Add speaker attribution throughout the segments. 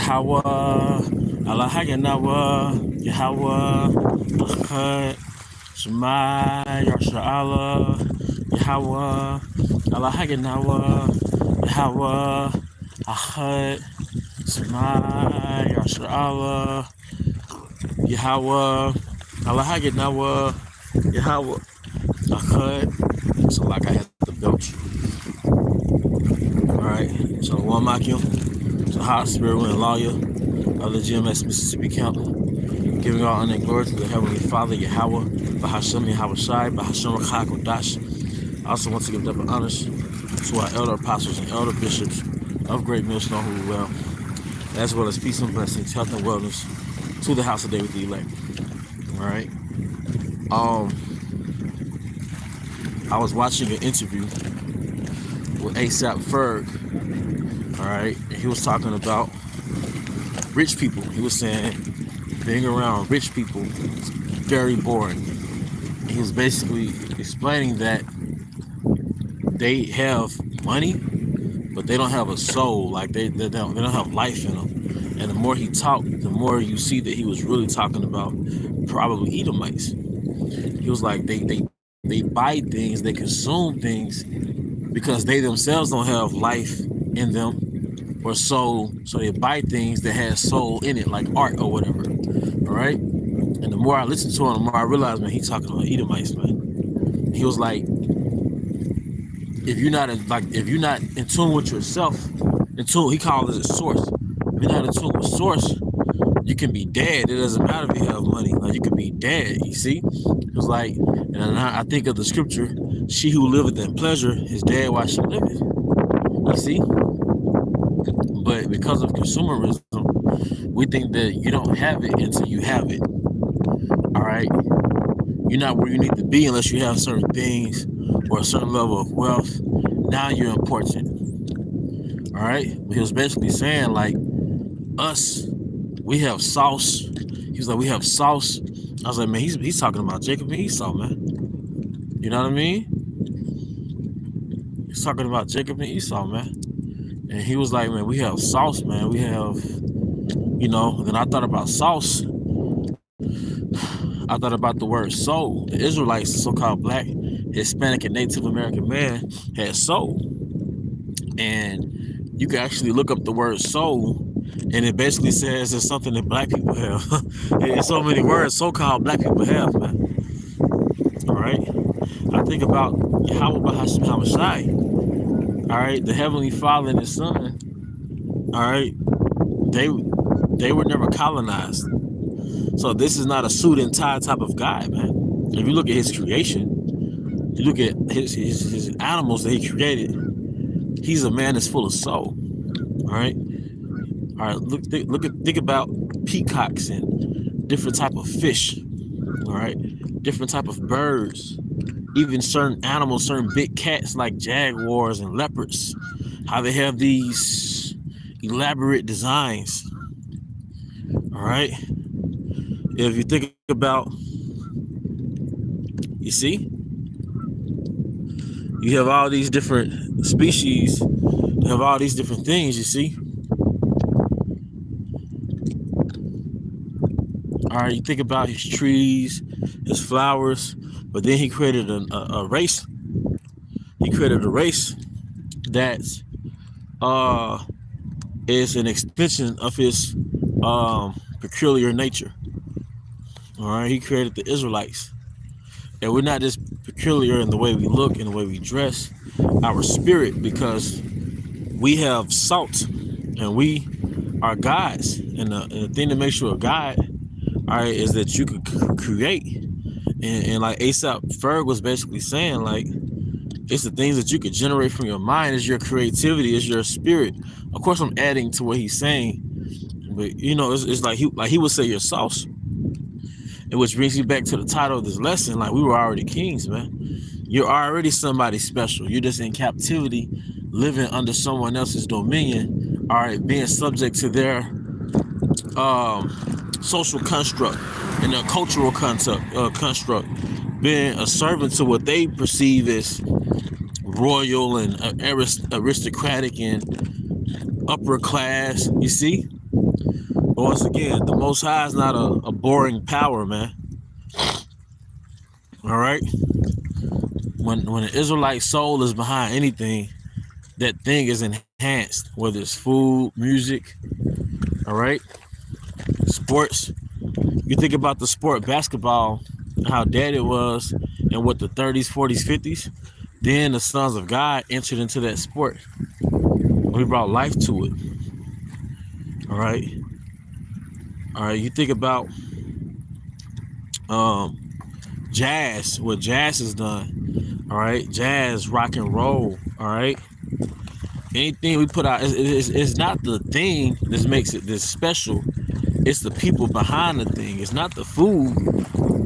Speaker 1: Yahweh, Allah Haganawa, Yahweh, Achad, Shema, Yasha'Allah, Yahweh, Allah Haganawa, Yahweh, Achad, Shema, Yasha'Allah, Yahweh, Allah Haganawa, Yahweh, Achad. So like I had to belch. Alright, so one Makim, so hot spirit wind lawyer of the GMS Mississippi County. Giving all honor and glory to the Heavenly Father, Yahweh, Bahashem Yahweh Shai, Bahashem Rakha Kodash. I also want to give double honors to our elder apostles and elder bishops of Great Millstone who well, as well as peace and blessings, health and wellness to the house of David the elect. Alright. I was watching an interview with ASAP Ferg. Alright, and he was talking about rich people. He was saying being around rich people is very boring. He was basically explaining that they have money, but they don't have a soul. Like they don't have life in them. And the more he talked, the more you see that he was really talking about probably Edomites. He was like they buy things, they consume things because they themselves don't have life in them or soul, so they buy things that has soul in it, like art or whatever. All right. And the more I listened to him, the more I realized, man, he's talking about Edomites, man. He was like, if you're not in tune with yourself, he called it a source. If you're not in tune with source, you can be dead. It doesn't matter if you have money. Like you can be dead. You see? It was like, and I think of the scripture, she who liveth in pleasure is dead while she liveth. You see? But because of consumerism, we think that you don't have it until you have it. All right? You're not where you need to be unless you have certain things or a certain level of wealth. Now you're important. All right? He was basically saying, like, us, we have sauce. He was like, we have sauce. I was like, man, he's talking about Jacob and Esau, man. You know what I mean? He's talking about Jacob and Esau, man. And he was like, man, we have sauce, man. We have, you know, then I thought about sauce. I thought about the word soul. The Israelites, the so-called black, Hispanic, and Native American man had soul. And you can actually look up the word soul, and it basically says it's something that black people have. It's so many words so-called black people have, man. All right? I think about Yahweh Bahashem Yahweh Shai. All right, the Heavenly Father and His Son. All right, they were never colonized. So this is not a suit and tie type of guy, man. If you look at His creation, you look at his animals that He created. He's a man that's full of soul. All right. Think about peacocks and different type of fish. All right, different type of birds. Even certain animals, certain big cats like jaguars and leopards, how they have these elaborate designs. All right. If you think about, you see, you have all these different species, you have all these different things, you see. All right, you think about his trees, his flowers, but then he created a race. He created a race that is an extension of his peculiar nature. All right, he created the Israelites. And we're not just peculiar in the way we look and the way we dress, our spirit, because we have salt and we are gods. And the thing that makes you a god, all right, is that you could create. And like ASAP Ferg was basically saying, like, it's the things that you could generate from your mind, is your creativity, is your spirit. Of course, I'm adding to what he's saying, but you know, it's like he would say your sauce. And which brings me back to the title of this lesson, like we were already kings, man. You're already somebody special. You're just in captivity, living under someone else's dominion, all right, being subject to their social construct and their cultural construct, being a servant to what they perceive as royal and aristocratic and upper class, you see? But once again, the Most High is not a boring power, man. All right. When an Israelite soul is behind anything, that thing is enhanced. Whether it's food, music, all right, sports. You think about the sport basketball, how dead it was, and what the 30s, 40s, 50s. Then the sons of God entered into that sport. We brought life to it. All right. All right. You think about jazz, what jazz has done. All right. Jazz, rock and roll. All right. Anything we put out, it's not the thing that makes it this special. It's the people behind the thing. It's not the food,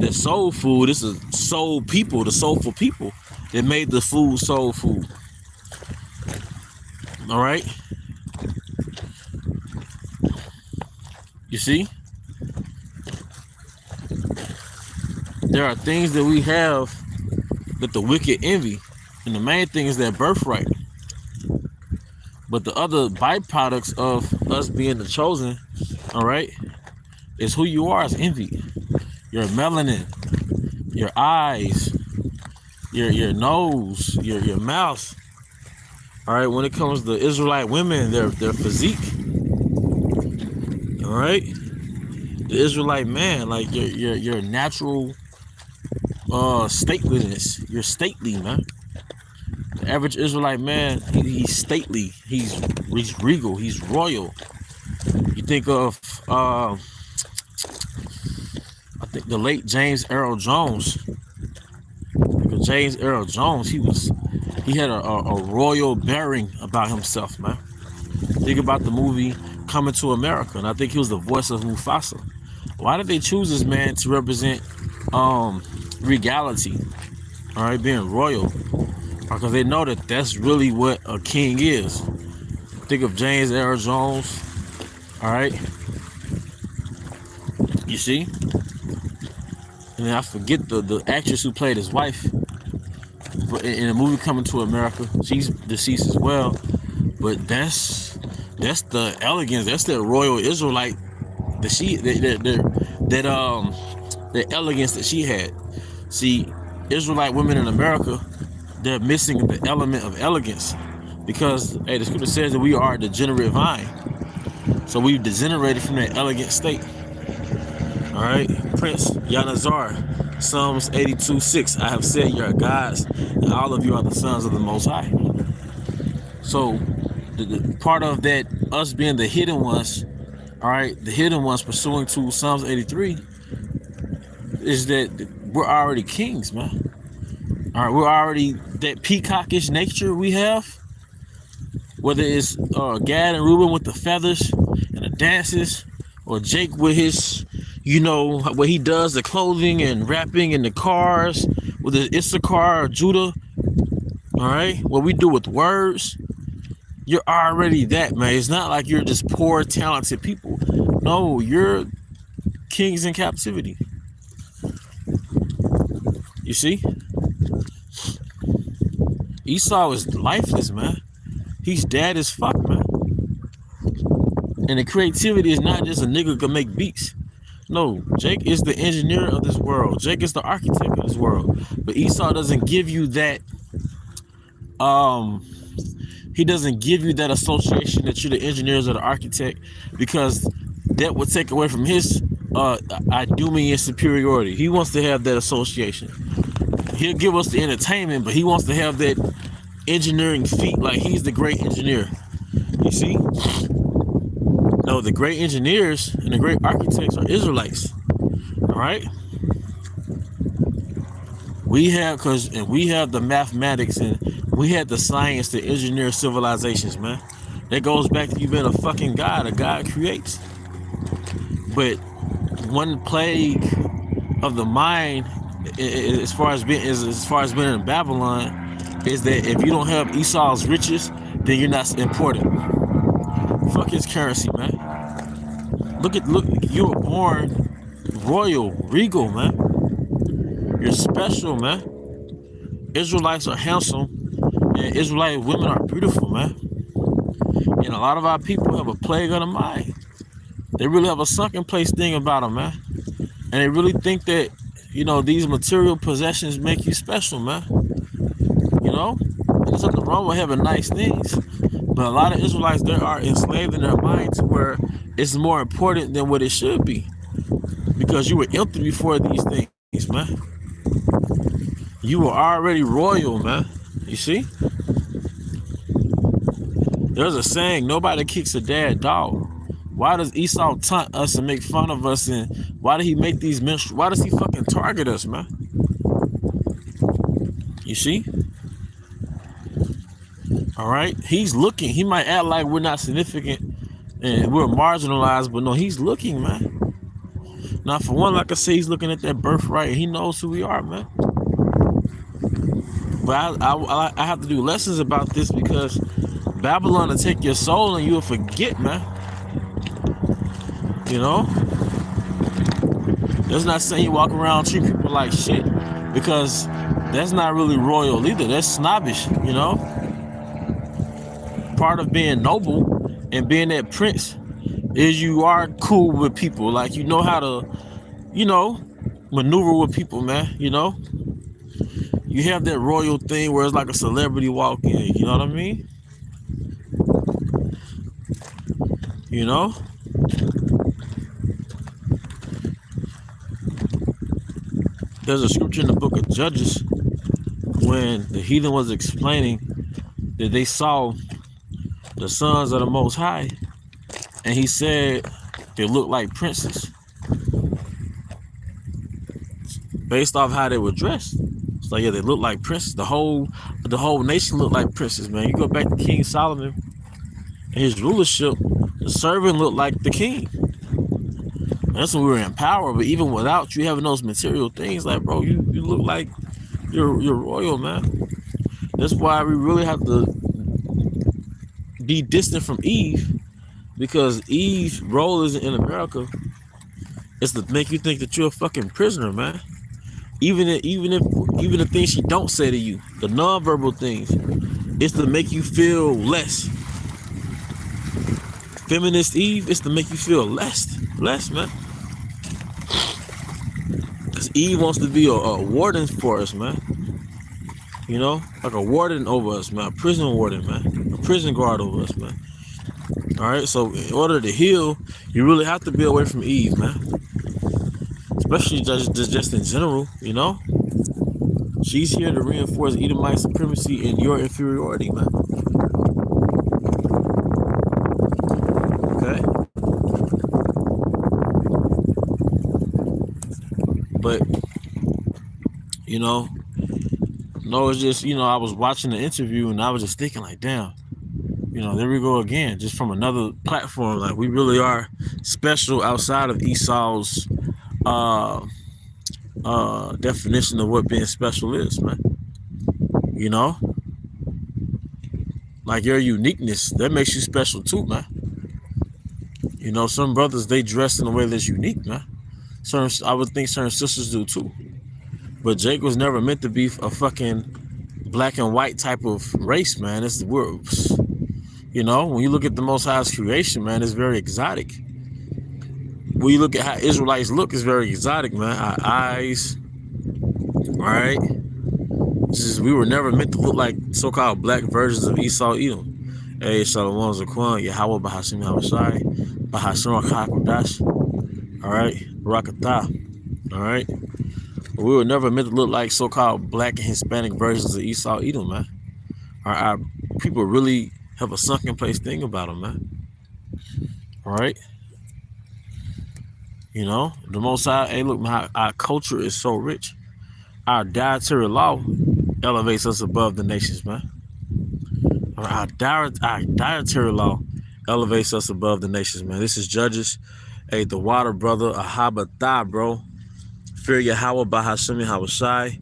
Speaker 1: the soul food. It's the soul people, the soulful people that made the food soul food. All right. You see? There are things that we have that the wicked envy. And the main thing is that birthright. But the other byproducts of us being the chosen, all right, is who you are is envy. Your melanin, your eyes, your nose, your mouth. All right, when it comes to Israelite women, their physique. All right, the Israelite man, like your natural stateliness. You're stately, man. The average Israelite man, he's stately. He's regal. He's royal. You think of I think the late James Earl Jones. James Earl Jones, he had a royal bearing about himself, man. Think about the movie Coming to America, and I think he was the voice of Mufasa. Why did they choose this man to represent regality? All right, being royal, because they know that that's really what a king is. Think of James Earl Jones. All right, you see, and I forget the actress who played his wife. But in the movie Coming to America, she's deceased as well. But that's the elegance. That's the royal Israelite the elegance that she had. See, Israelite women in America, they're missing the element of elegance because the scripture says that we are a degenerate vine. So we've degenerated from that elegant state. All right, Prince Yanazar, Psalms 82:6. I have said you are gods, and all of you are the sons of the Most High. So, the part of that, us being the hidden ones, all right, the hidden ones pursuing to Psalms 83, is that we're already kings, man. All right, we're already that peacockish nature we have. Whether it's Gad and Reuben with the feathers and the dances, or Jake with his, what he does, the clothing and rapping and the cars, with the Issachar or Judah, all right, what we do with words, you're already that, man. It's not like you're just poor, talented people. No, you're kings in captivity. You see? Esau is lifeless, man. He's dead as fuck, man. And the creativity is not just a nigga can make beats. No, Jake is the engineer of this world. Jake is the architect of this world. But Esau doesn't give you that, he doesn't give you that association that you're the engineers or the architect, because that would take away from his Idumean superiority. He wants to have that association. He'll give us the entertainment, but he wants to have that engineering feat, like he's the great engineer. You see? No, the great engineers and the great architects are Israelites. All right? We have the mathematics and we had the science to engineer civilizations, man. That goes back to you being a fucking God. A God creates. But one plague of the mind, as far as being in Babylon, is that if you don't have Esau's riches, then you're not important. Fuck his currency, man. Look, you were born royal, regal, man. You're special, man. Israelites are handsome, and Israelite women are beautiful, man. And a lot of our people have a plague of the mind. They really have a sunken place thing about them, man. And they really think that, these material possessions make you special, man. There's nothing wrong with having nice things. But a lot of Israelites, they are enslaved in their mind to where it's more important than what it should be. Because you were empty before these things, man. You were already royal, man. You see? There's a saying, nobody kicks a dead dog. Why does Esau taunt us and make fun of us? And why did he make these minstrels? Why does he fucking target us, man? You see? All right? He's looking. He might act like we're not significant and we're marginalized, but no, he's looking, man. Now, for one, like I say, he's looking at that birthright. And he knows who we are, man. But I have to do lessons about this because Babylon will take your soul and you'll forget, man. That's not saying you walk around treat people like shit, because that's not really royal either. That's snobbish, Part of being noble and being that prince is you are cool with people. Like, you know how to, maneuver with people, man. You have that royal thing where it's like a celebrity walk in, you know what I mean? There's a scripture in the book of Judges when the heathen was explaining that they saw the sons of the Most High, and he said they looked like princes based off how they were dressed. So yeah, they looked like princes. The whole nation looked like princes, man. You go back to King Solomon and his rulership, the servant looked like the king. That's when we were in power. But even without you having those material things, like, bro, you look like you're royal, man. That's why we really have to be distant from Eve, because Eve's role is in America is to make you think that you're a fucking prisoner, man. Even the things she don't say to you, the nonverbal things, is to make you feel less. Feminist Eve is to make you feel less, man. Because Eve wants to be a warden for us, man. Like a warden over us, man. A prison warden, man. A prison guard over us, man. All right, so in order to heal, you really have to be away from Eve, man. Especially just in general, She's here to reinforce Edomite supremacy and your inferiority, man. Okay? But, no, it's just, I was watching the interview and I was just thinking like, damn, there we go again, just from another platform. Like, we really are special outside of Esau's definition of what being special is, man. Like, your uniqueness, that makes you special too, man. Some brothers, they dress in a way that's unique, man. I would think certain sisters do too. But Jake was never meant to be a fucking black and white type of race, man. It's the world. When you look at the Most High's creation, man, it's very exotic. When you look at how Israelites look, it's very exotic, man. Our eyes, all right? We were never meant to look like so-called black versions of Esau Edom. Hey, Shalom Zakwan, Yahweh Bahashim Havashai, Bahashim HaKakodash, all right? Barakatah, all right? We were never meant to look like so-called black and Hispanic versions of Esau Edom, man. Our people really have a sunken place thing about them, man. All right? The Most High, hey, look, man, our culture is so rich. Our dietary law elevates us above the nations, man. Our dietary law elevates us above the nations, man. This is Judges. Hey, the water brother, Ahabatah, bro. Fear Yahweh Bahashim Havashai.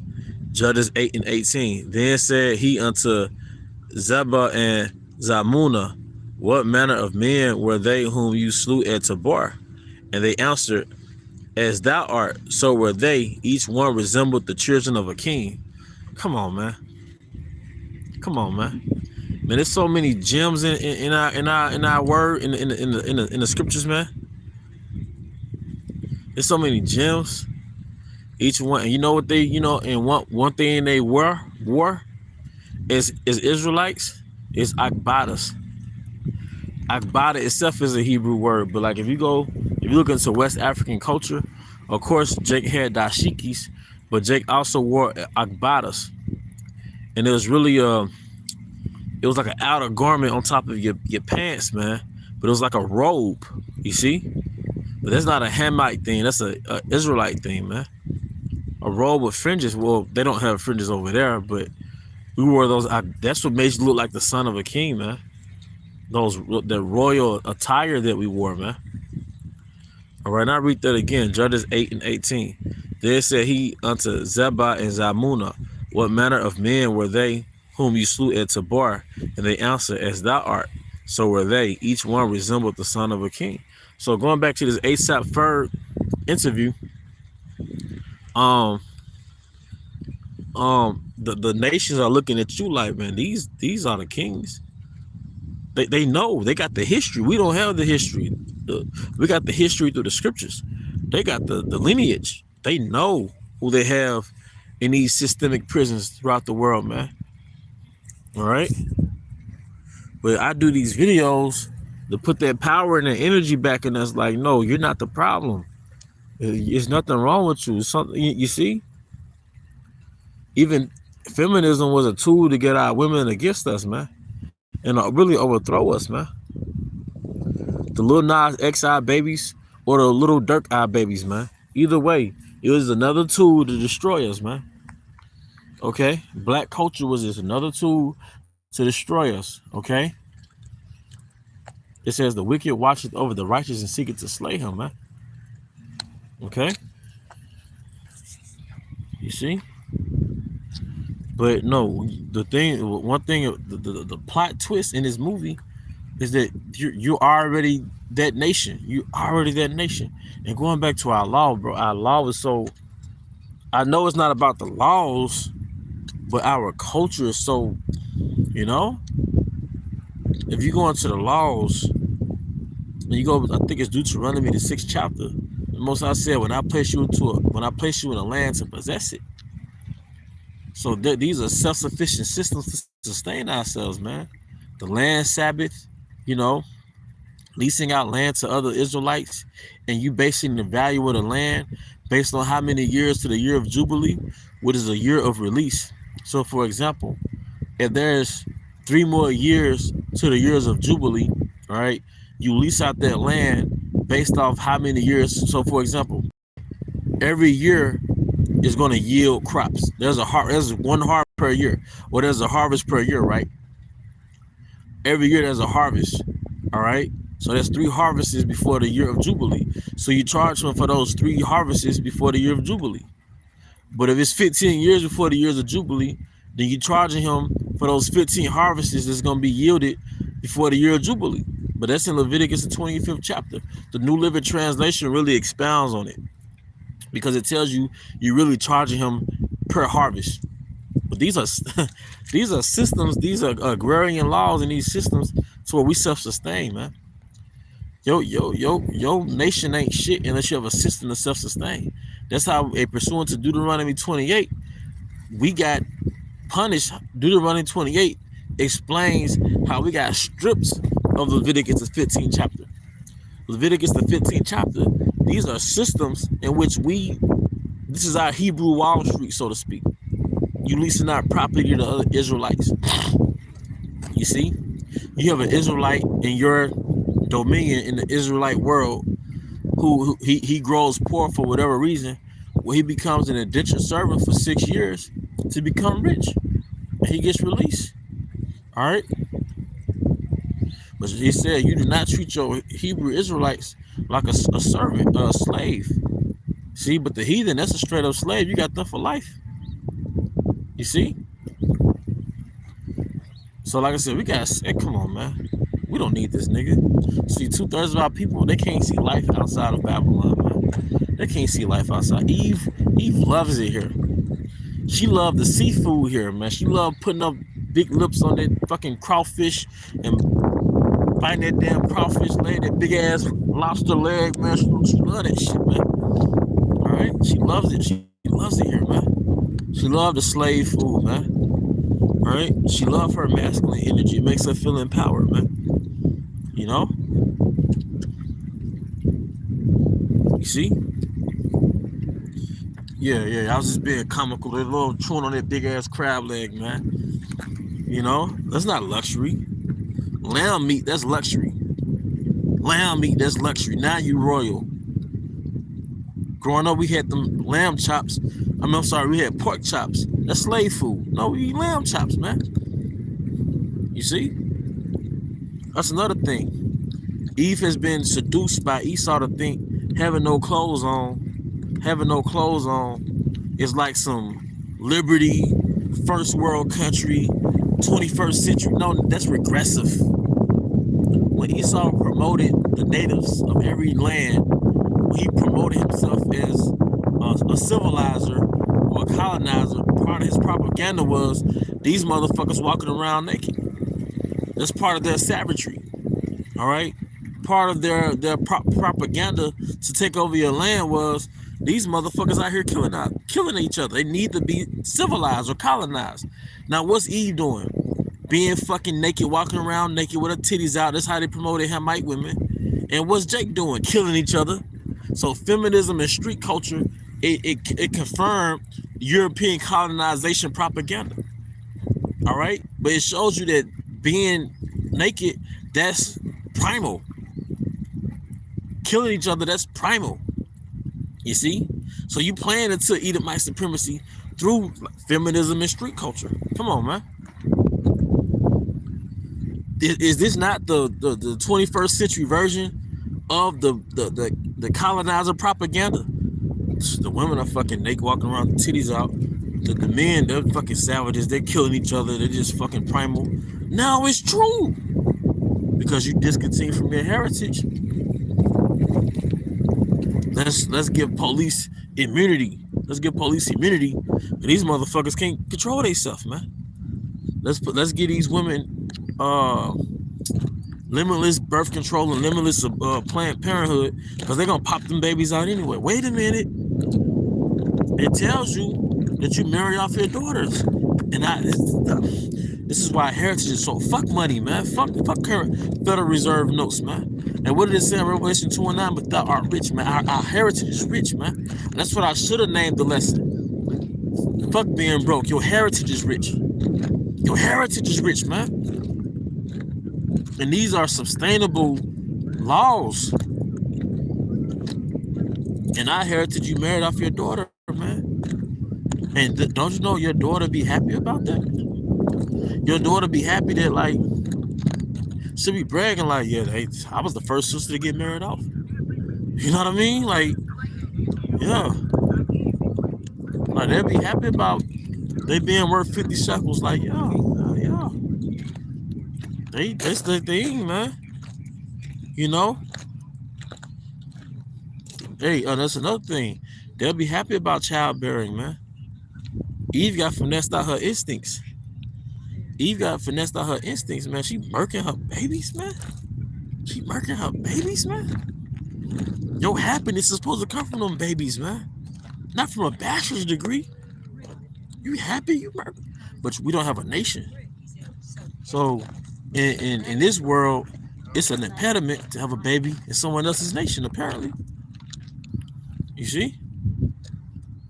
Speaker 1: Judges 8 and 18. Then said he unto Zebah and Zalmunna, what manner of men were they whom you slew at Tabor? And they answered, as thou art, so were they. Each one resembled the children of a king. Come on, man. Come on, man. Man, there's so many gems in our word in the scriptures, man. There's so many gems. Each one, and you know what they, and one thing they wore is Israelites is akbadas. Akbada itself is a Hebrew word, but like if you look into West African culture, of course Jake had dashikis, but Jake also wore akbadas, and it was really it was like an outer garment on top of your pants, man. But it was like a robe, you see. But that's not a Hamite thing. That's a Israelite thing, man. A robe with fringes. Well, they don't have fringes over there, but we wore those. That's what made you look like the son of a king, man. The royal attire that we wore, man. All right, now read that again. Judges 8 and 18. There said he unto Zebah and Zalmunna, what manner of men were they whom you slew at Tabor? And they answered, as thou art, so were they. Each one resembled the son of a king. So going back to this ASAP Ferg interview, the nations are looking at you like, man, these are the kings. They know, they got the history. We don't have the history. We got the history through the scriptures. They got the lineage. They know who they have in these systemic prisons throughout the world, man. All right. But I do these videos to put that power and that energy back in us. Like, no, you're not the problem. There's nothing wrong with you. Something you see. Even feminism was a tool to get our women against us, man, and really overthrow us, man. The Lil Nas X-eye babies or the Little Dirk eye babies, man. Either way, it was another tool to destroy us, man. Okay, black culture was just another tool to destroy us. Okay, it says the wicked watcheth over the righteous and seeketh to slay him, man. Okay, you see. But no, one thing, the plot twist in this movie is that you're already that nation. You already that nation. And going back to our law, bro, our law is so. I know it's not about the laws, but our culture is so. You know, if you go into the laws, and you go, I think it's Deuteronomy the 6th chapter. The Most High said, when I place you in a land to possess it. So these are self-sufficient systems to sustain ourselves, man. The land Sabbath, leasing out land to other Israelites, and you basing the value of the land based on how many years to the year of Jubilee, which is a year of release. So, for example, if there's 3 more years to the years of Jubilee, all right, you lease out that land based off how many years. So, for example, every year is going to yield crops. There's one harvest per year, or there's a harvest per year, right? Every year there's a harvest, all right? So there's 3 harvests before the year of Jubilee. So you charge them for those 3 harvests before the year of Jubilee. But if it's 15 years before the years of Jubilee, then you're charging him for those 15 harvests that's going to be yielded before the year of Jubilee. But that's in Leviticus, the 25th chapter. The New Living Translation really expounds on it, because it tells you you're really charging him per harvest. But these are systems, these are agrarian laws, and these systems to where we self-sustain, man. Your nation ain't shit unless you have a system to self-sustain. That's how, pursuant to Deuteronomy 28, we got punished. Deuteronomy 28 explains how we got stripped of Leviticus the 15th chapter. Leviticus the 15th chapter, these are systems in which this is our Hebrew Wall Street, so to speak. You leasing out property to other Israelites. You see, you have an Israelite in your dominion in the Israelite world who he grows poor for whatever reason. Well, he becomes an indentured servant for 6 years to become rich, and he gets released. All right. But he said, you do not treat your Hebrew Israelites like a servant, a slave. See, but the heathen, that's a straight up slave. You got them for life. You see? So like I said, we got to say, come on, man. We don't need this nigga. See, 2/3 of our people, they can't see life outside of Babylon, man. They can't see life outside. Eve loves it here. She loved the seafood here, man. She loved putting up big lips on that fucking crawfish and biting that damn crawfish leg, that big ass lobster leg, man. She love that shit, man. All right, she loves it. She loves it here, man. She loved the slave food, man. All right, she loved her masculine energy. It makes her feel empowered, man. You know, you see? Yeah. I was just being comical. That little chewing on that big ass crab leg, man. You know, that's not luxury. Lamb meat, that's luxury. Lamb meat, that's luxury. Now you royal. Growing up, we had them lamb chops. I'm sorry, we had pork chops. That's slave food. No, we eat lamb chops, man. You see? That's another thing. Eve has been seduced by Esau to think having no clothes on is like some liberty, first world country, 21st century. No, that's regressive. When Esau promoted the natives of every land, he promoted himself as a civilizer or a colonizer. Part of his propaganda was these motherfuckers walking around naked. That's part of their savagery. All right? Part of their propaganda to take over your land was these motherfuckers out here killing each other. They need to be civilized or colonized. Now, what's Eve doing? Being fucking naked, walking around naked with her titties out. That's how they promoted Hamite women. And what's Jake doing? Killing each other. So feminism and street culture, it confirmed European colonization propaganda. All right? But it shows you that being naked, that's primal. Killing each other, that's primal. You see? So you playing into Edomite supremacy through feminism and street culture. Come on, man. Is this not the 21st century version of the colonizer propaganda? The women are fucking naked, walking around, titties out. The men, they're fucking savages. They're killing each other. They're just fucking primal. Now it's true because you discontinue from your heritage. Let's give police immunity. Let's give police immunity. These motherfuckers can't control themselves, man. Let's give these women limitless birth control and limitless Planned Parenthood because they're gonna pop them babies out anyway. Wait a minute. It tells you that you marry off your daughters, and this is why heritage is so fuck money, man. Fuck current Federal Reserve notes, man. And what did it say in Revelation 2:9? But thou art rich, man. Our heritage is rich, man. And that's what I should have named the lesson. Fuck being broke. Your heritage is rich. Your heritage is rich, man. And these are sustainable laws. And our heritage, you married off your daughter, man. And don't you know your daughter be happy about that? Your daughter be happy that, like, she'll be bragging like, yeah, I was the first sister to get married off. You know what I mean? Like, yeah. Like, they'll be happy about they being worth 50 shekels. Like, yeah. That's the thing, man. You know? Hey, that's another thing. They'll be happy about childbearing, man. Eve got finessed out her instincts. Man. She murking her babies, man. Your happiness is supposed to come from them babies, man. Not from a bachelor's degree. You happy, you murk. But we don't have a nation. So in this world, it's an impediment to have a baby in someone else's nation, apparently. You see?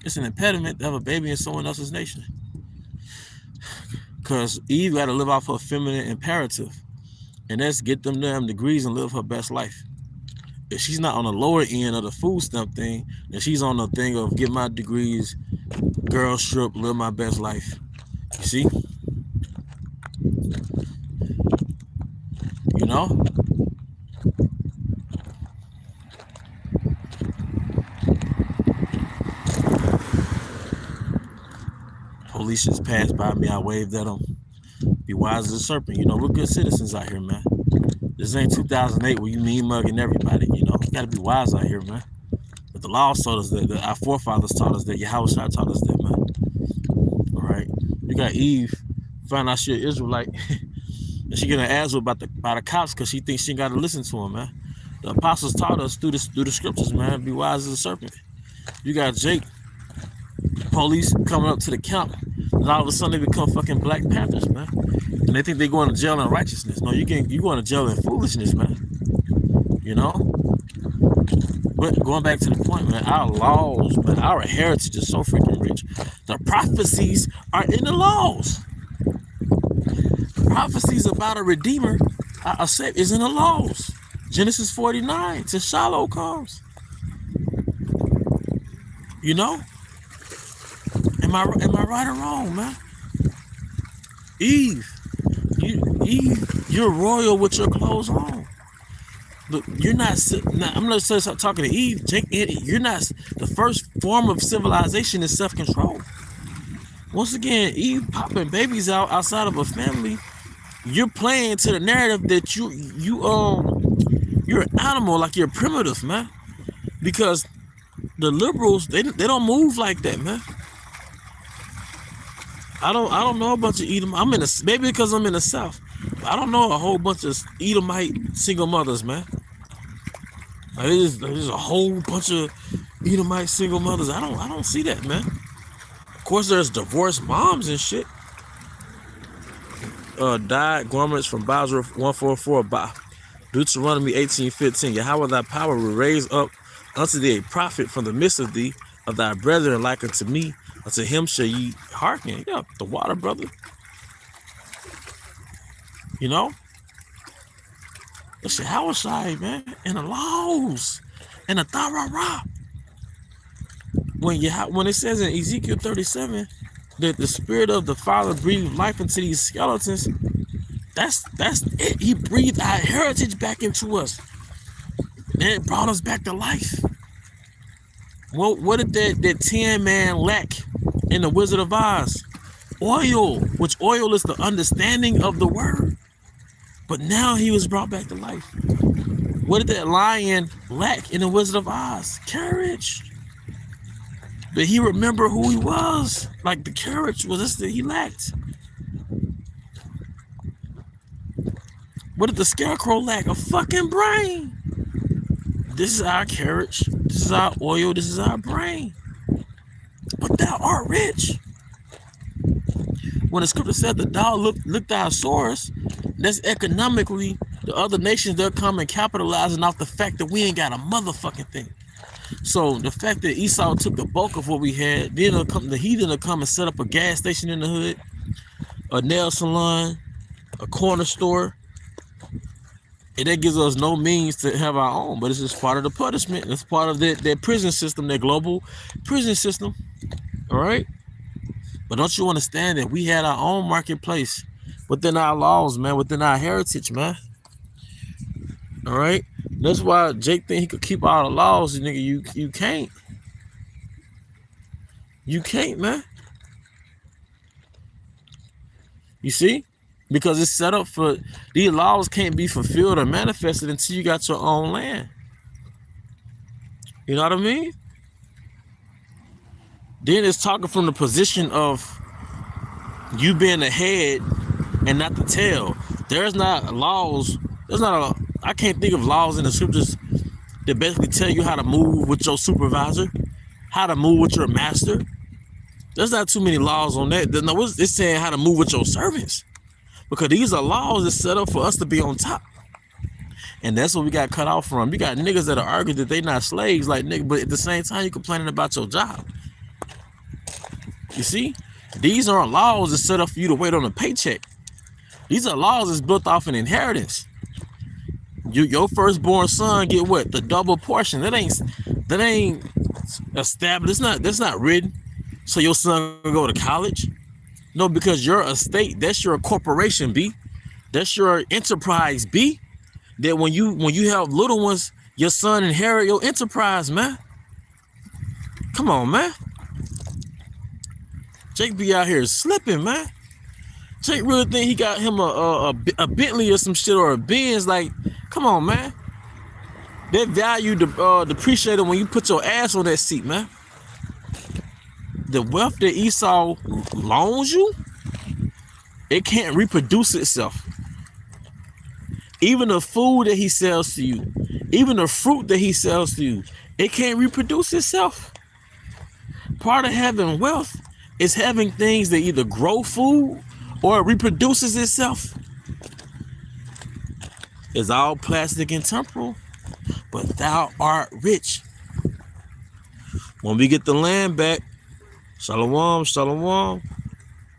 Speaker 1: It's an impediment to have a baby in someone else's nation. Because Eve got to live off her feminine imperative. And that's get them damn degrees and live her best life. If she's not on the lower end of the food stamp thing, then she's on the thing of get my degrees, girl strip, live my best life. You see? You know? Police just passed by me. I waved at them. Be wise as a serpent. You know, we're good citizens out here, man. This ain't 2008 where you mean mugging everybody. You know, you gotta be wise out here, man. But the law taught us that. Our forefathers taught us that. Yahweh taught us that, man. All right. You got Eve, find out she an Israelite. And she getting an ass by the cops because she thinks she ain't got to listen to him, man. The apostles taught us through the scriptures, man. Be wise as a serpent. You got Jake, police coming up to the camp, and all of a sudden they become fucking Black Panthers, man. And they think they going to jail in righteousness. No, you going to jail in foolishness, man. You know? But going back to the point, man, our laws, man, our heritage is so freaking rich. The prophecies are in the laws. Prophecies about a redeemer, a savior, is in the laws. Genesis 49, till Shiloh comes. You know? Am I right or wrong, man? Eve, you're royal with your clothes on. Look, you're not. I'm not talking to Eve. Jake, you're not. The first form of civilization is self-control. Once again, Eve popping babies outside of a family. You're playing to the narrative that you're an animal, like you're primitive, man. Because the liberals, they don't move like that, man. I don't know a bunch of Edom. Maybe because I'm in the South. I don't know a whole bunch of Edomite single mothers, man. There's a whole bunch of Edomite single mothers. I don't see that, man. Of course, there's divorced moms and shit. Died garments from Basra 144 by Deuteronomy 18:15. Yahweh thy power will raise up unto thee a prophet from the midst of thee, of thy brethren like unto me. Unto him shall ye hearken. Yeah, the water, brother. You know? Listen, how was I, man? And the laws. And the Tararah. When it says in Ezekiel 37 that the spirit of the Father breathed life into these skeletons, that's it. He breathed our heritage back into us. And it brought us back to life. Well, what did that 10 man lack in the Wizard of Oz? Oil, which oil is the understanding of the word. But now he was brought back to life. What did that lion lack in the Wizard of Oz? Courage. Did he remember who he was? Like the courage was this that he lacked. What did the scarecrow lack? A fucking brain. This is our courage. This is our oil. This is our brain. But thou art rich. When the scripture said the dog looked our source, that's economically the other nations, they're coming capitalizing off the fact that we ain't got a motherfucking thing. So the fact that Esau took the bulk of what we had, then the heathen will come and set up a gas station in the hood, a nail salon, a corner store, and that gives us no means to have our own. But it's just part of the punishment. It's part of that prison system, that global prison system. All right. But don't you understand that we had our own marketplace within our laws, man, within our heritage, man. All right. That's why Jake think he could keep all the laws, nigga. You can't. You can't, man. You see? Because it's set up for these laws can't be fulfilled or manifested until you got your own land. You know what I mean? Then it's talking from the position of you being the head and not the tail. There's not laws. I can't think of laws in the scriptures that basically tell you how to move with your supervisor, how to move with your master. There's not too many laws on that. No, it's saying how to move with your servants. Because these are laws that set up for us to be on top. And that's what we got cut off from. You got niggas that are arguing that they not slaves, like nigga, but at the same time you complaining about your job. You see? These aren't laws that set up for you to wait on a paycheck. These are laws that's built off an inheritance. Your firstborn son get what? The double portion. That ain't established. That's not written. So your son will go to college. No, because your estate, that's your corporation, B. That's your enterprise, B. That when you have little ones, your son inherit your enterprise, man. Come on, man. Jake be out here slipping, man. Jake really think he got him a Bentley or some shit, or a Benz. Like, come on, man. That value depreciated when you put your ass on that seat, man. The wealth that Esau loans you, it can't reproduce itself. Even the food that he sells to you, even the fruit that he sells to you, it can't reproduce itself. Part of having wealth is having things that either grow food or it reproduces itself. It's all plastic and temporal, but thou art rich. When we get the land back, shalom, shalom.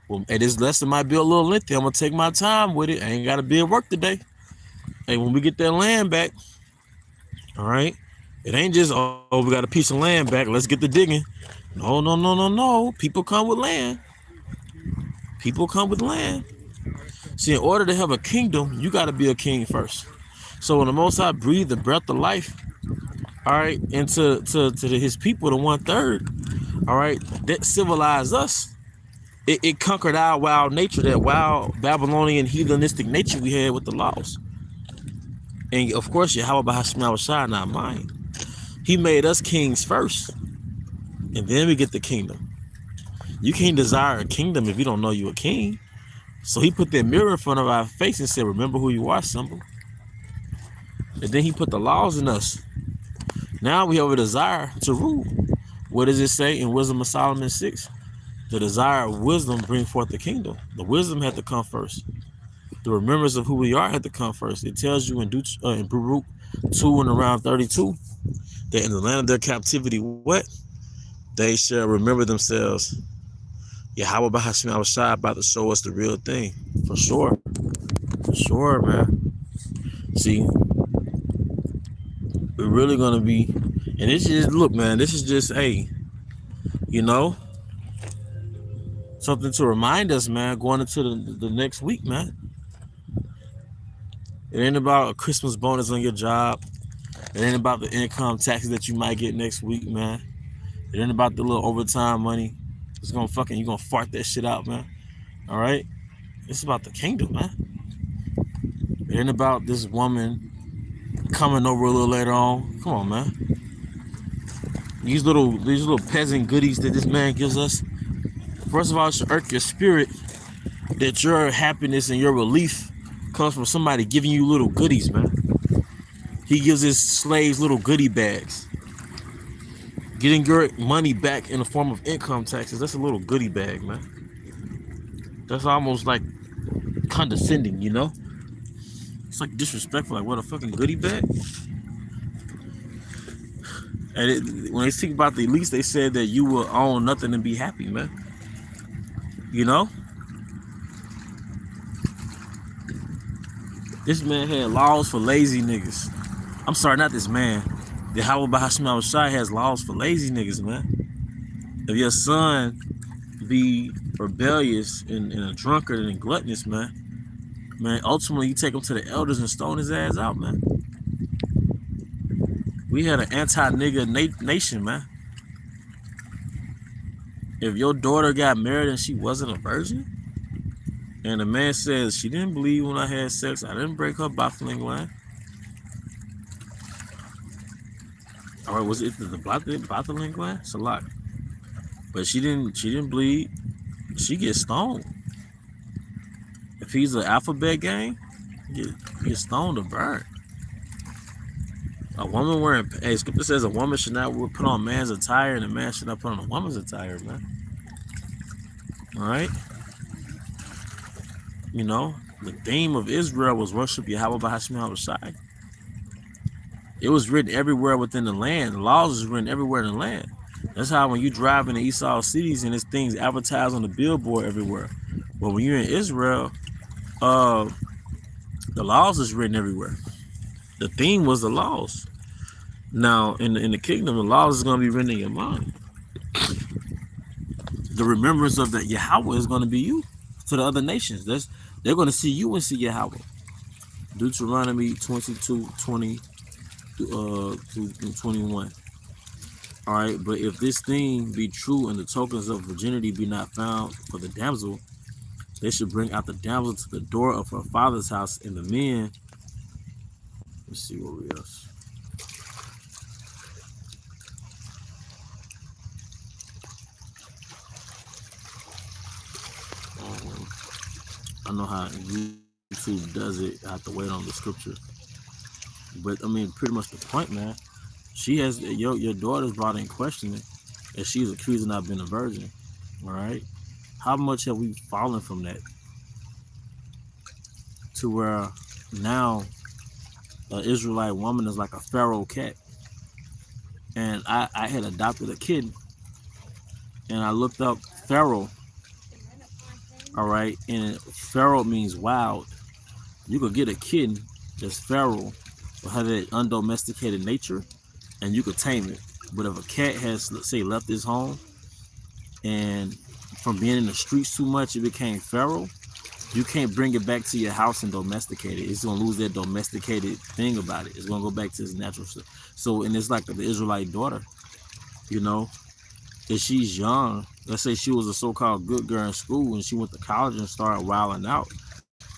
Speaker 1: Well, hey, this lesson might be a little lengthy. I'm gonna take my time with it. I ain't gotta be at work today. Hey, when we get that land back, all right, it ain't just, oh, we got a piece of land back, let's get the digging. No, no, no, no, no. People come with land. People come with land. See, in order to have a kingdom, you got to be a king first. So when the Most High breathed the breath of life, all right, into his people, the 1/3, all right, that civilized us. It conquered our wild nature, that wild Babylonian heathenistic nature we had with the laws. And of course, Yahweh Bahashim Shai, not mine. He made us kings first, and then we get the kingdom. You can't desire a kingdom if you don't know you're a king. So he put that mirror in front of our face and said, remember who you are, symbol. And then he put the laws in us. Now we have a desire to rule. What does it say in Wisdom of Solomon 6? The desire of wisdom bring forth the kingdom. The wisdom had to come first. The remembrance of who we are had to come first. It tells you in Baruch 2 and around 32 that in the land of their captivity, what? They shall remember themselves. Yahweh Bahashim Shai about to show us the real thing. For sure. For sure, man. See, we're really going to be, and this is, look, man, this is just, hey, you know, something to remind us, man, going into the next week, man. It ain't about a Christmas bonus on your job. It ain't about the income taxes that you might get next week, man. It ain't about the little overtime money. It's gonna fucking, you gonna fart that shit out, man. All right? It's about the kingdom, man. It ain't about this woman coming over a little later on. Come on, man. These little peasant goodies that this man gives us. First of all, it should irk your spirit that your happiness and your relief comes from somebody giving you little goodies, man. He gives his slaves little goodie bags. Getting your money back in the form of income taxes, that's a little goodie bag, man. That's almost like condescending, you know? It's like disrespectful, like what, a fucking goodie bag? And when they speak about the elites, they said that you will own nothing and be happy, man. You know? This man had laws for lazy niggas. I'm sorry, not this man. The Yahweh Bahashim Shai has laws for lazy niggas, man. If your son be rebellious and a drunkard and gluttonous, man, ultimately you take him to the elders and stone his ass out, man. We had an anti-nigga nation, man. If your daughter got married and she wasn't a virgin, and the man says she didn't believe when I had sex, I didn't break her baffling line. All right, was it the baffling line? It's a lot. But she didn't bleed. She gets stoned. If he's an alphabet gang, get stoned or burned. A woman wearing, hey, Scripture says a woman should not put on man's attire and a man should not put on a woman's attire, man. All right? You know, the theme of Israel was worship Yahweh Bahashim Shai. It was written everywhere within the land. The laws was written everywhere in the land. That's how when you drive in the Esau cities and there's things advertised on the billboard everywhere. But when you're in Israel, the laws is written everywhere. The theme was the laws. Now, in the kingdom, the laws is going to be written in your mind. The remembrance of that Yahweh is going to be you to the other nations. They're going to see you and see Yahweh. Deuteronomy 22:20 to 21. All right, but if this thing be true and the tokens of virginity be not found for the damsel, they should bring out the damsel to the door of her father's house, and the men. Let's see what we else. I know how you YouTube does it. I have to wait on the scripture. But I mean, pretty much the point, man. She has your daughter's brought in questioning, and she's accusing not being a virgin. All right, how much have we fallen from that to where now an Israelite woman is like a feral cat? And I had adopted a kid, and I looked up feral. All right, and feral means wild. You could get a kid that's feral or have that undomesticated nature, and you could tame it. But if a cat has, let's say, left his home and from being in the streets too much, it became feral, you can't bring it back to your house and domesticate it. It's gonna lose that domesticated thing about it. It's gonna go back to its natural stuff. So, and it's like the Israelite daughter, you know, if she's young, let's say she was a so-called good girl in school and she went to college and started wilding out.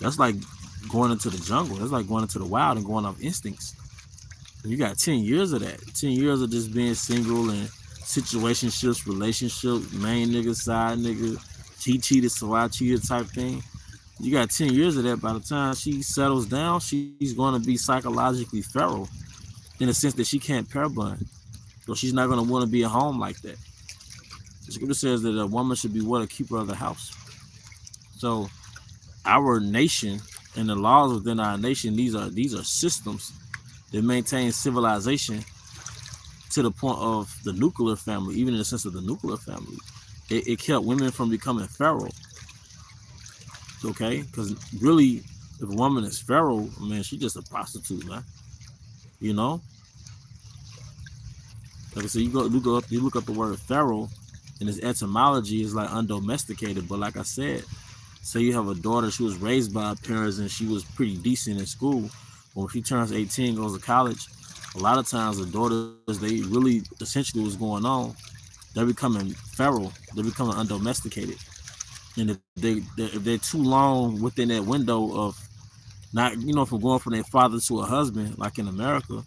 Speaker 1: That's like going into the jungle. That's like going into the wild and going off instincts. You got 10 years of that. 10 years of just being single and situationships, relationships, main nigga, side nigga, he cheated, so I cheated type thing. You got 10 years of that. By the time she settles down, she's going to be psychologically feral in the sense that she can't pair bond. So she's not going to want to be at home like that. The scripture says that a woman should be what? A keeper of the house. So our nation and the laws within our nation, these are systems that maintain civilization to the point of the nuclear family, even in the sense of the nuclear family. It kept women from becoming feral. Okay? Because really, if a woman is feral, man, she's just a prostitute, man. You know? Like I said, you look up the word feral, and its etymology is like undomesticated. But like I said, say you have a daughter, she was raised by her parents and she was pretty decent in school. But when she turns 18, goes to college, a lot of times the daughters, they really essentially what's going on, they're becoming feral, they're becoming undomesticated. And if they're too long within that window of not, you know, from going from their father to a husband, like in America,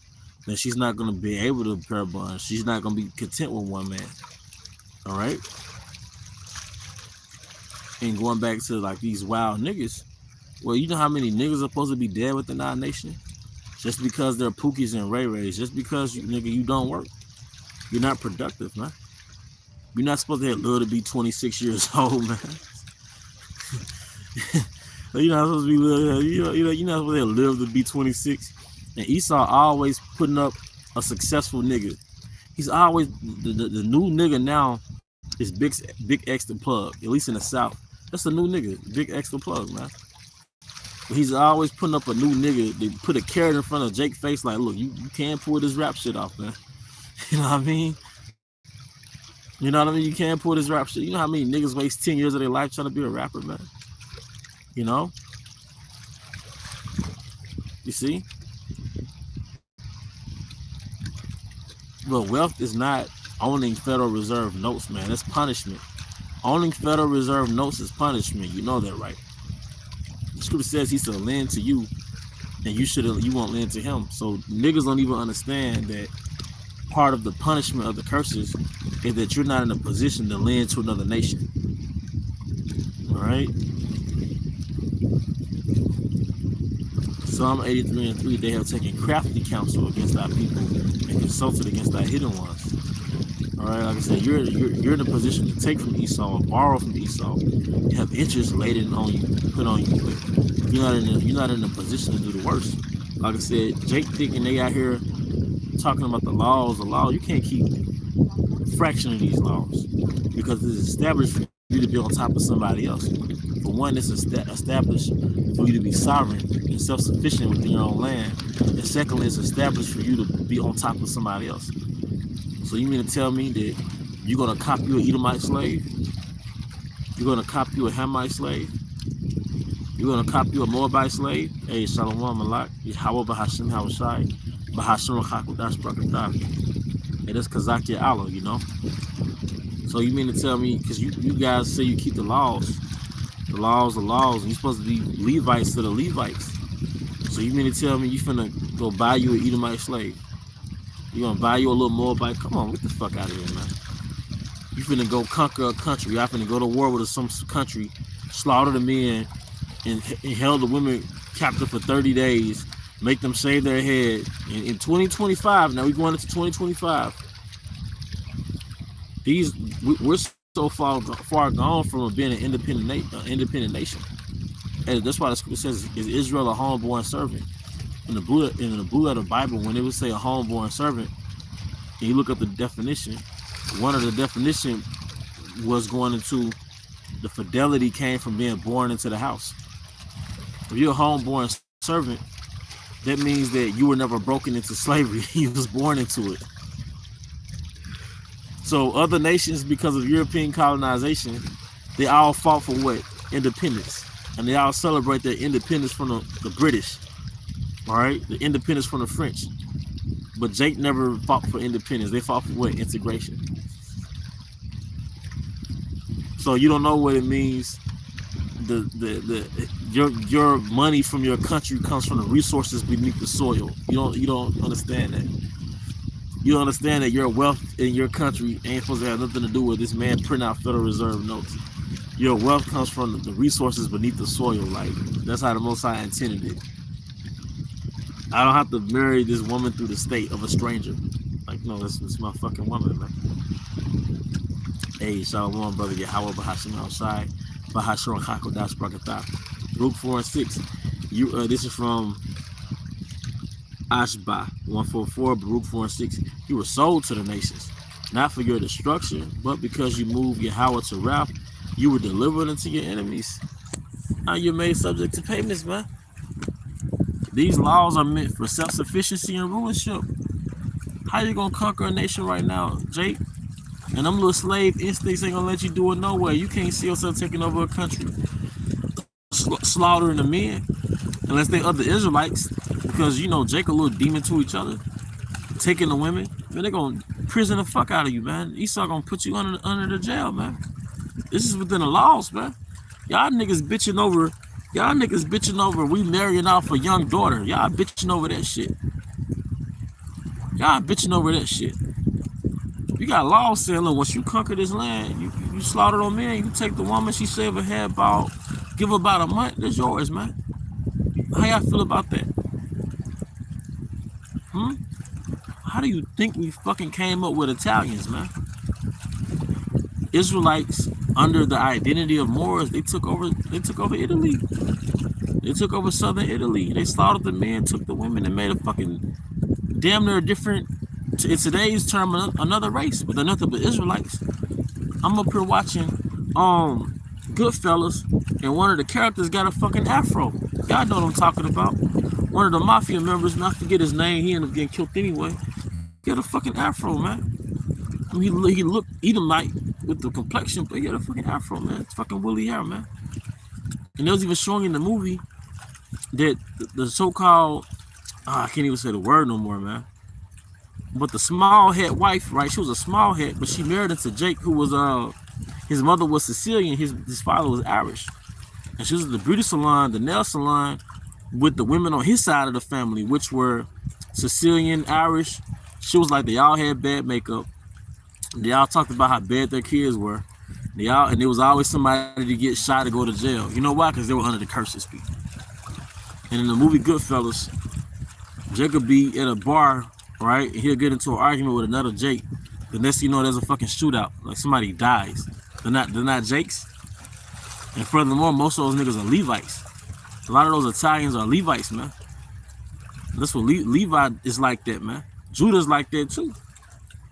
Speaker 1: then she's not going to be able to pair bond. She's not going to be content with one man. All right? And going back to like these wild niggas, well, you know how many niggas are supposed to be dead within our nation? Just because they're Pookies and Ray Rays, just because you don't work. You're not productive, man. You're not supposed to live to be 26 years old, man. You're not supposed to be you're not supposed to live to be 26. And Esau always putting up a successful nigga. He's always the new nigga now is Big X the Plug, at least in the South. That's the new nigga, Big X the Plug, man. But he's always putting up a new nigga. They put a carrot in front of Jake's face, like, look, you can't pull this rap shit off, man. You know what I mean? You know what I mean? You can't pull this rap shit. You know how many niggas waste 10 years of their life trying to be a rapper, man? You know? You see? But wealth is not owning Federal Reserve notes, man. That's punishment. Owning Federal Reserve notes is punishment. You know that, right? The scripture says he should lend to you, and you won't lend to him. So niggas don't even understand that part of the punishment of the curses is that you're not in a position to lend to another nation. All right? Psalm 83:3, they have taken crafty counsel against our people and consulted against our hidden ones. All right, like I said, you're in a position to take from Esau or borrow from Esau. You have interest laden on you, put on you, but you're not in a position to do the worst. Like I said, Jake thinking they out here talking about the laws. You can't keep a fraction of these laws because it's established for you to be on top of somebody else. For one, it's established for you to be sovereign and self-sufficient within your own land. And secondly, it's established for you to be on top of somebody else. So you mean to tell me that you're going to copy an Edomite slave? You're going to copy a Hamite slave? You're going to copy a Moabite slave? Hey, Shalom Malak, Yahweh Bahashim Hawashai, Bahashim Rachakudash Brakatah. Hey, that's Kazaki Allah, you know? So you mean to tell me, because you guys say you keep the laws, and you're supposed to be Levites to the Levites. So you mean to tell me you finna go buy you an Edomite slave? You're gonna buy you a little Moabite? Come on, get the fuck out of here, man. You finna go conquer a country. Y'all finna go to war with some country, slaughter the men, and held the women captive for 30 days, make them shave their head. In 2025, now we're going into 2025. We're so far gone from being an independent nation. And that's why the scripture says, "Is Israel a homeborn servant?" In the Blue Letter Bible, when it would say a homeborn servant, and you look up the definition, one of the definition was going into the fidelity came from being born into the house. If you're a homeborn servant, that means that you were never broken into slavery. You was born into it. So other nations, because of European colonization, they all fought for what? Independence. And they all celebrate their independence from the British. All right? The independence from the French. But Jake never fought for independence. They fought for what? Integration. So you don't know what it means. Your money from your country comes from the resources beneath the soil. You don't understand that. You don't understand that your wealth in your country ain't supposed to have nothing to do with this man printing out Federal Reserve notes. Your wealth comes from the resources beneath the soil. Like, that's how the Most High intended it. I don't have to marry this woman through the state of a stranger. Like, no, this my fucking woman, man. Hey, Shalom, brother. Yahweh Bahashim outside. Bahashim Hakodash Brakatah. Group 4 and 6. This is from Ashba 144, Baruch 4 and 6. You were sold to the nations, not for your destruction, but because you moved Yahweh to wrath, you were delivered into your enemies. Now you're made subject to payments, man. These laws are meant for self-sufficiency and rulership. How you gonna conquer a nation right now, Jake? And them little slave instincts ain't gonna let you do it nowhere. You can't see yourself taking over a country, slaughtering the men, unless they other Israelites, because you know Jake a little demon to each other, taking the women. Man, they gonna prison the fuck out of you, man. Esau gonna put you under the jail, man. This is within the laws, man. Y'all niggas bitching over we marrying off a young daughter. Y'all bitching over that shit. You got laws saying, look, once you conquer this land, you slaughter on men, you take the woman, she shave her head about, give her about a month, that's yours, man. How y'all feel about that? How do you think we fucking came up with Italians, man? Israelites, under the identity of Moors, they took over Italy. They took over southern Italy. They slaughtered the men, took the women, and made a fucking damn near different, in today's term, another race, but they're nothing but Israelites. I'm up here watching Goodfellas, and one of the characters got a fucking afro. Y'all know what I'm talking about. One of the mafia members, I forget his name, he ended up getting killed anyway. He had a fucking afro, man. I mean, he looked Edomite with the complexion, but he had a fucking afro, man. It's fucking woolly hair, man. And they was even showing in the movie that the so-called, I can't even say the word no more, man. But the small head wife, right? She was a small head, but she married into Jake, who was his mother was Sicilian, his father was Irish, and she was at the beauty salon, the nail salon, with the women on his side of the family, which were Sicilian, Irish. She was like, they all had bad makeup. They all talked about how bad their kids were. And there was always somebody to get shot or go to jail. You know why? Because they were under the curse of speak. And in the movie Goodfellas, Jake would be at a bar, right? And he'll get into an argument with another Jake. The next thing you know, there's a fucking shootout. Like somebody dies. They're not Jakes. And furthermore, most of those niggas are Levites. A lot of those Italians are Levites, man. That's what Levi is like that, man. Judah's like that too.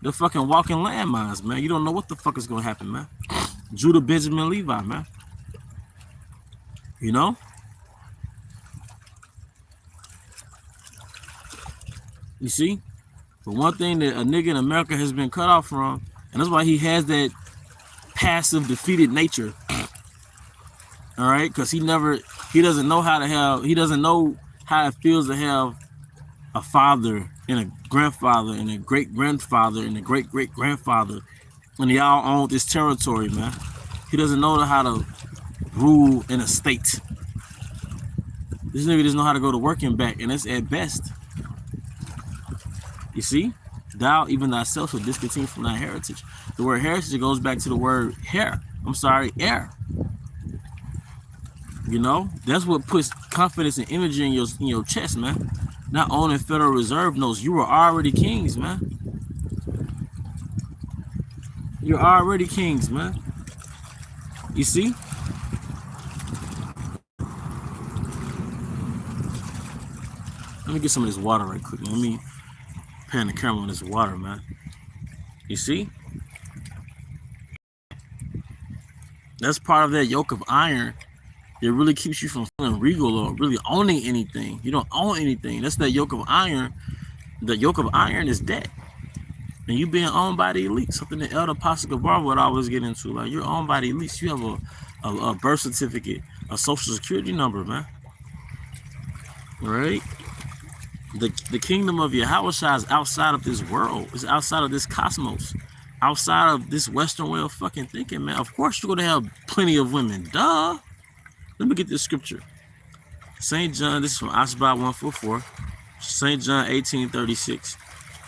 Speaker 1: They're fucking walking landmines, man. You don't know what the fuck is gonna happen, man. Judah, Benjamin, Levi, man. You know? You see? But one thing that a nigga in America has been cut off from, and that's why he has that passive, defeated nature. All right? Because he doesn't know how it feels to have a father and a grandfather and a great-grandfather and a great-great-grandfather, and they all own this territory, man. He doesn't know how to rule in a state. This nigga doesn't know how to go to work and back, and that's at best. You see? Thou, even thyself, shall discontinue from thy heritage. The word heritage goes back to the word hair. I'm sorry, heir. You know, that's what puts confidence and energy in your chest, man. Not owning Federal Reserve notes. You were already kings, man. You're already kings, man. You see? Let me get some of this water right quick. Let me pan the camera on this water, man. You see? That's part of that yoke of iron. It really keeps you from feeling regal or really owning anything. You don't own anything. That's that yoke of iron. The yoke of iron is debt. And you being owned by the elite, something that Elder Apostle Gabar would always get into. Like, you're owned by the elites. You have a birth certificate, a social security number, man. Right? The kingdom of Yahushua is outside of this world. It's outside of this cosmos. Outside of this Western way of fucking thinking, man. Of course you're going to have plenty of women. Duh. Let me get this scripture. St. John, this is from Ashbah 144. St. John 18:36.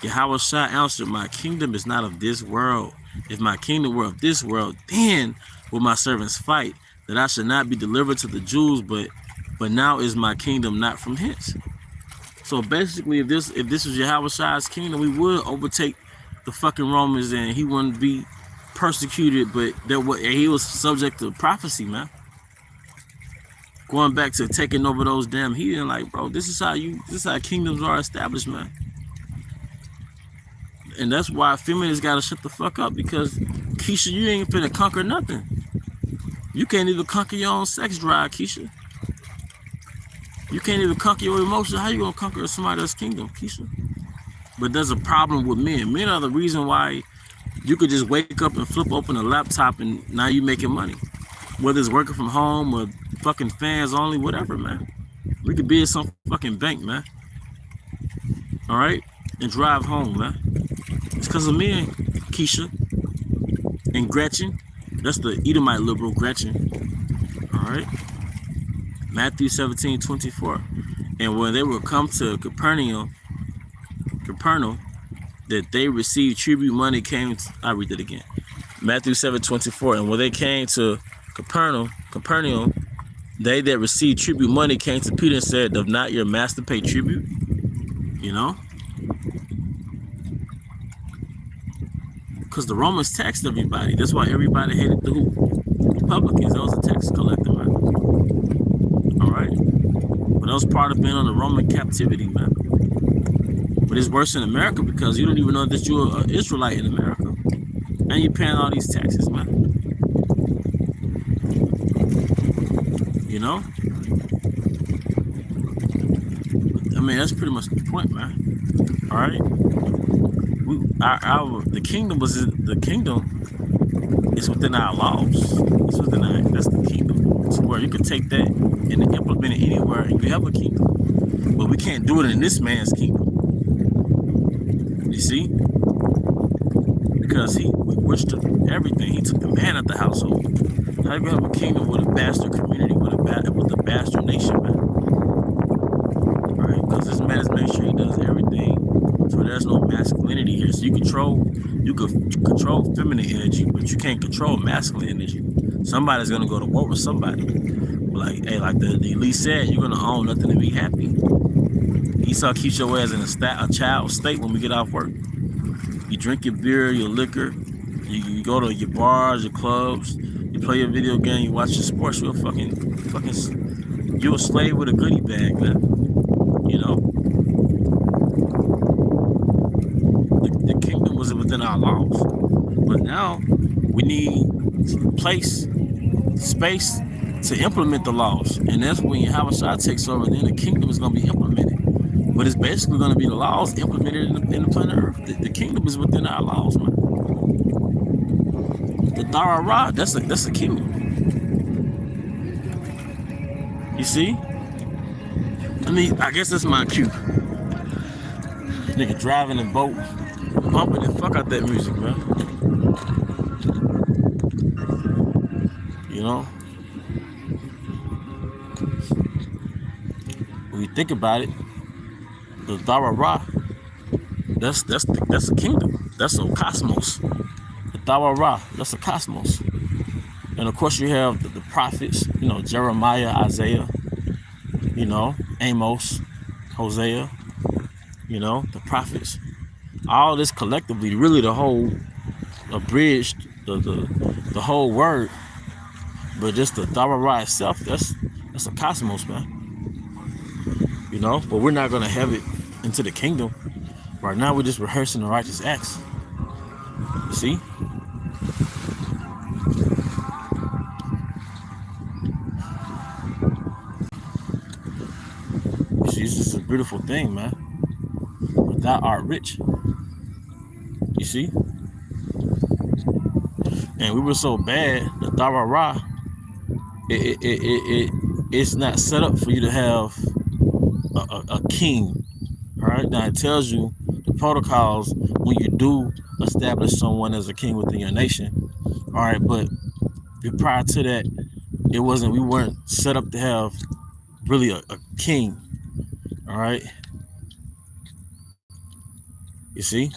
Speaker 1: Yahushua answered, my kingdom is not of this world. If my kingdom were of this world, then would my servants fight, that I should not be delivered to the Jews, but now is my kingdom not from hence. So basically, if this was Yahushua's kingdom, we would overtake the fucking Romans and he wouldn't be persecuted, but he was subject to prophecy, man. Going back to taking over those damn heathen, like, bro, this is how kingdoms are established, man. And that's why feminists gotta shut the fuck up, because Keisha, you ain't finna conquer nothing. You can't even conquer your own sex drive, Keisha. You can't even conquer your emotions. How you gonna conquer somebody else's kingdom, Keisha? But there's a problem with men. Men are the reason why you could just wake up and flip open a laptop and now you making money. Whether it's working from home or fucking fans only, whatever, man. We could be at some fucking bank, man. All right? And drive home, man. It's because of me and Keisha and Gretchen. That's the Edomite liberal, Gretchen. All right? Matthew 17:24. And when they will come to Capernaum, that they received tribute money I read it again. Matthew 7:24. And when they came to Capernaum, they that received tribute money came to Peter and said, does not your master pay tribute? You know? Because the Romans taxed everybody. That's why everybody hated the Republicans. That was a tax collector, man. All right? But that was part of being on the Roman captivity, man. But it's worse in America because you don't even know that you're an Israelite in America. And you're paying all these taxes, man. You know? I mean, that's pretty much the point, man. All right? The kingdom is within our laws. It's within that's the kingdom. It's where you can take that and implement it anywhere and you have a kingdom. But we can't do it in this man's kingdom. You see? Because he wished everything. He took the man of the household. How you gonna have a kingdom with a bastard community, with a bastard nation, man? Right? Because this man is making sure he does everything so there's no masculinity here. So you could control feminine energy, but you can't control masculine energy. Somebody's gonna go to war with somebody. Like, hey, like the elite said, you're gonna own nothing to be happy. Esau keeps your ass in a child state when we get off work. You drink your beer, your liquor, you go to your bars, your clubs, you play your video game, you watch your sports, you're a slave with a goodie bag, man. You know? The kingdom was within our laws. But now we need space to implement the laws. And that's when Yahushua takes over, then the kingdom is gonna be implemented. But it's basically going to be the laws implemented in the planet Earth. The kingdom is within our laws, man. The Dara-Ra, that's a kingdom. You see? I mean, I guess that's my cue. Nigga driving a boat, bumping the fuck out that music, man. You know? When you think about it, the Dara-Ra, that's a kingdom. That's a cosmos. The Dara-Ra, that's a cosmos. And of course, you have the prophets, Jeremiah, Isaiah, Amos, Hosea, the prophets. All this collectively, really the whole abridged the whole word, but just the Dharma itself, that's a cosmos, man. But we're not gonna have it into the kingdom. Right now we're just rehearsing the righteous acts. You see? It's just a beautiful thing, man. But thou art rich. You see? And we were so bad, the Dharma it's not set up for you to have a king. All right, now it tells you the protocols when you do establish someone as a king within your nation. All right, but prior to that, we weren't set up to have really a king. All right, you see.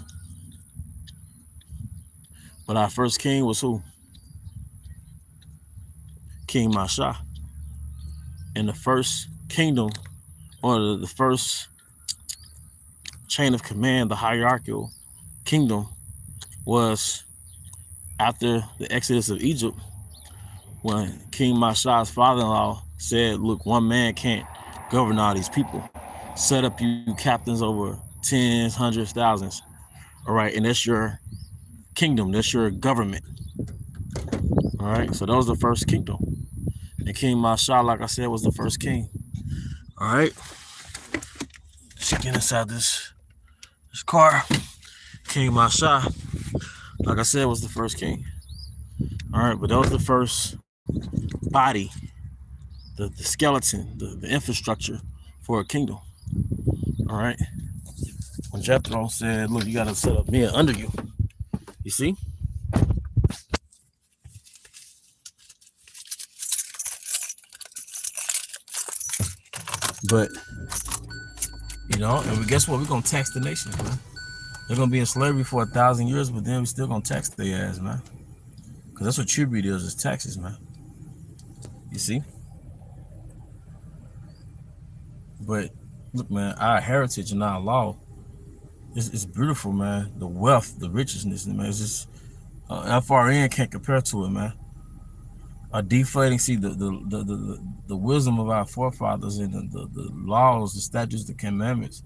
Speaker 1: But our first king was who? King Masha. And the first kingdom, or the first chain of command, the hierarchical kingdom, was after the exodus of Egypt, when King Masha's father-in-law said, look, one man can't govern all these people. Set up you captains over tens, hundreds, thousands. All right, and that's your kingdom. That's your government. All right, so that was the first kingdom. And King Masha, like I said, was the first king. All right. Let's get inside this car. King Masha, like I said, was the first king. All right, but that was the first body, the skeleton, the infrastructure for a kingdom. All right. When Jethro said, look, you got to set up men under you. You see? But, and guess what? We're going to tax the nations, man. They're going to be in slavery for 1,000 years, but then we're still going to tax their ass, man. Because that's what tribute is taxes, man. You see? But, look, man, our heritage and our law, it's beautiful, man. The wealth, the richness, man. It's just, FRN can't compare to it, man. Deflating, see, the wisdom of our forefathers and the laws, the statutes, the commandments,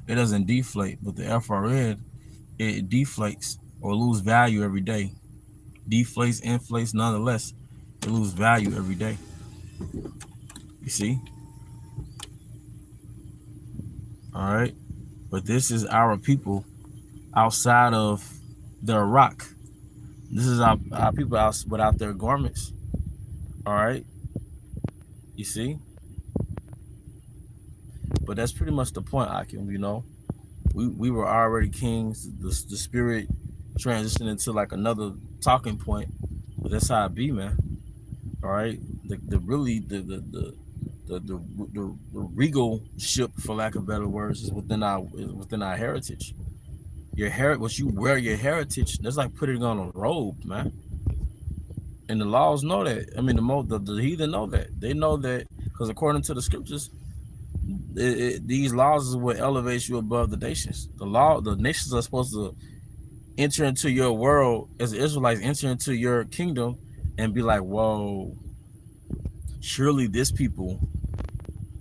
Speaker 1: it doesn't deflate, but the FRN, it deflates or lose value every day. Deflates, inflates, nonetheless, it lose value every day. You see? All right. But this is our people outside of their rock. This is our people out without their garments. All right. You see? But that's pretty much the point, Akim, We were already kings. The spirit transitioned into like another talking point. But that's how it be, man. All right. The regal ship, for lack of better words, is within our heritage. What you wear, your heritage, that's like putting on a robe, man. And the laws know that. I mean, the heathen know that. They know that because according to the scriptures, these laws is what elevates you above the nations. The nations are supposed to enter into your world as the Israelites enter into your kingdom and be like, whoa, surely this people,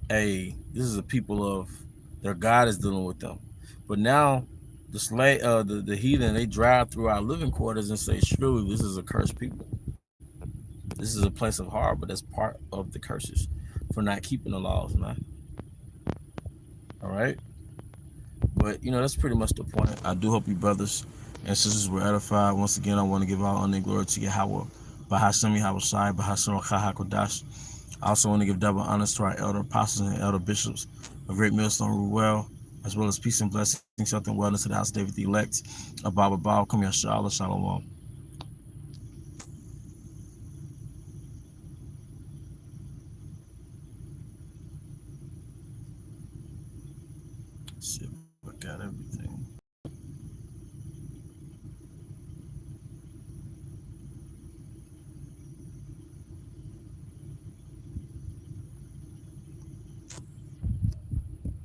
Speaker 1: this is a people of their God is dealing with them. But now the heathen, they drive through our living quarters and say, surely this is a cursed people. This is a place of horror, but that's part of the curses for not keeping the laws, man. All right. But that's pretty much the point. I do hope you brothers and sisters were edified. Once again, I want to give all honor and glory to Yahweh, Bahashem Yahweh Shai, Bahashem Chahakodash. I also want to give double honors to our elder apostles and elder bishops of Great Millstone Ruel, as well as peace and blessings, health and wellness to the house of David the elect, Abba Baal, Kum Yashala, Shalom. Let's see if I got everything.